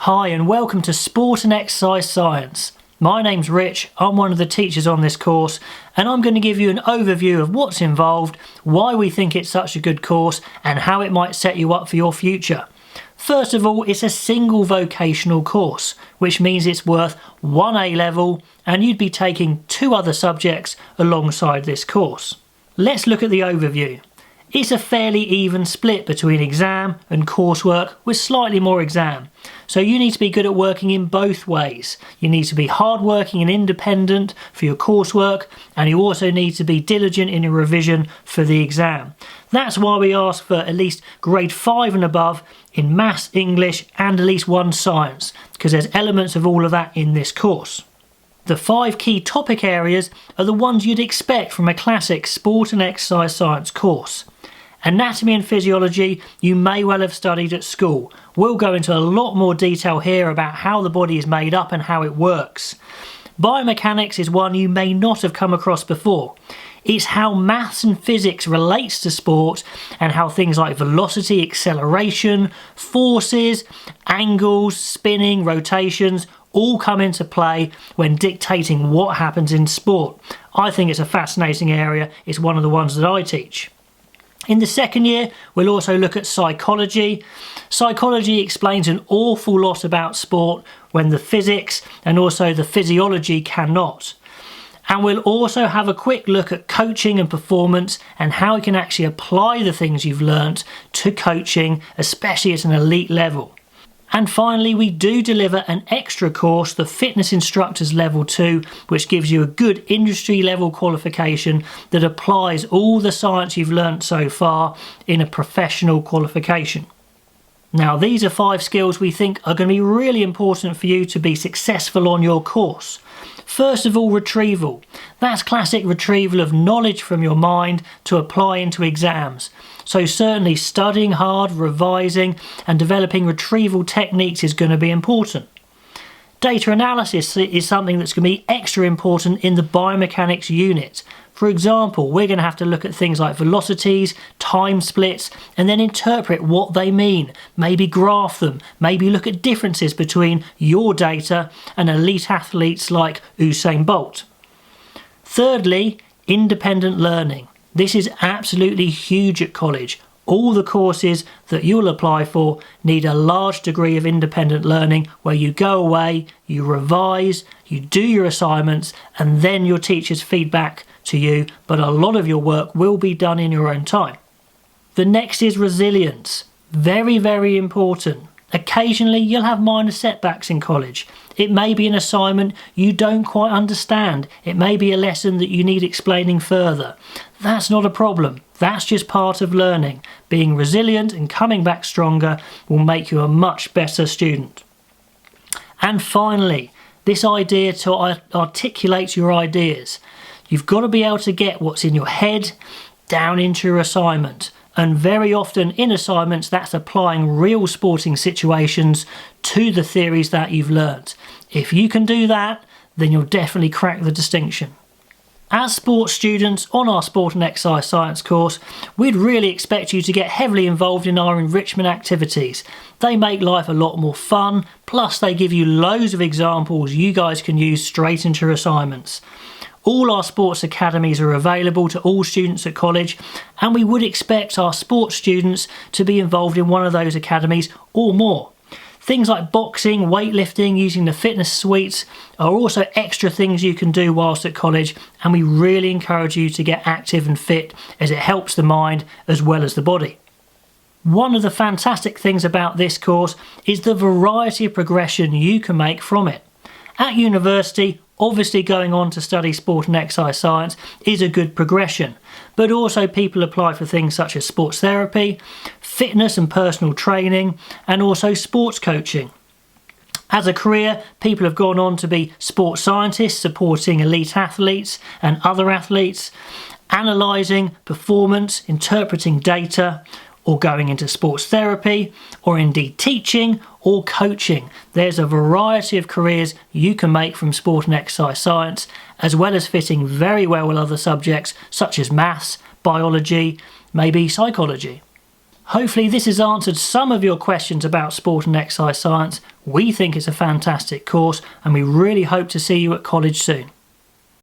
Hi and welcome to Sport and Exercise Science. My name's Rich, I'm one of the teachers on this course and I'm going to give you an overview of what's involved, why we think it's such a good course and how it might set you up for your future. First of all, it's a single vocational course, which means it's worth 1 A-level and you'd be taking 2 other subjects alongside this course. Let's look at the overview. It's a fairly even split between exam and coursework with slightly more exam. So you need to be good at working in both ways. You need to be hardworking and independent for your coursework, and you also need to be diligent in your revision for the exam. That's why we ask for at least grade 5 and above in maths, English and at least 1 science, because there's elements of all of that in this course. The 5 key topic areas are the ones you'd expect from a classic sport and exercise science course. Anatomy and physiology you may well have studied at school. We'll go into a lot more detail here about how the body is made up and how it works. Biomechanics is one you may not have come across before. It's how maths and physics relates to sport and how things like velocity, acceleration, forces, angles, spinning, rotations all come into play when dictating what happens in sport. I think it's a fascinating area. It's one of the ones that I teach. In the second year, we'll also look at psychology. Psychology explains an awful lot about sport when the physics and also the physiology cannot. And we'll also have a quick look at coaching and performance and how you can actually apply the things you've learnt to coaching, especially at an elite level. And finally, we do deliver an extra course, the Fitness Instructors Level 2, which gives you a good industry level qualification that applies all the science you've learnt so far in a professional qualification. Now, these are 5 skills we think are going to be really important for you to be successful on your course. First of all, retrieval. That's classic retrieval of knowledge from your mind to apply into exams. So certainly studying hard, revising and developing retrieval techniques is going to be important. Data analysis is something that's going to be extra important in the biomechanics unit. For example, we're going to have to look at things like velocities, time splits, and then interpret what they mean. Maybe graph them, maybe look at differences between your data and elite athletes like Usain Bolt. Thirdly, independent learning. This is absolutely huge at college. All the courses that you'll apply for need a large degree of independent learning where you go away, you revise, you do your assignments, and then your teachers feed back to you, but a lot of your work will be done in your own time. The next is resilience. Very, very important. Occasionally you'll have minor setbacks in college. It may be an assignment you don't quite understand. It may be a lesson that you need explaining further. That's not a problem. That's just part of learning. Being resilient and coming back stronger will make you a much better student. And finally, this idea to articulate your ideas. You've got to be able to get what's in your head down into your assignment. And very often in assignments that's applying real sporting situations to the theories that you've learnt. If you can do that, then you'll definitely crack the distinction. As sports students on our Sport and Exercise Science course, we'd really expect you to get heavily involved in our enrichment activities. They make life a lot more fun, plus they give you loads of examples you guys can use straight into your assignments. All our sports academies are available to all students at college, and we would expect our sports students to be involved in one of those academies or more. Things like boxing, weightlifting, using the fitness suites are also extra things you can do whilst at college, and we really encourage you to get active and fit as it helps the mind as well as the body. One of the fantastic things about this course is the variety of progression you can make from it. At university, obviously going on to study sport and exercise science is a good progression, but also people apply for things such as sports therapy, fitness and personal training, and also sports coaching. As a career, people have gone on to be sports scientists supporting elite athletes and other athletes, analysing performance, interpreting data, or going into sports therapy, or indeed teaching or coaching. There's a variety of careers you can make from sport and exercise science, as well as fitting very well with other subjects such as maths, biology, maybe psychology. Hopefully this has answered some of your questions about sport and exercise science. We think it's a fantastic course and we really hope to see you at college soon.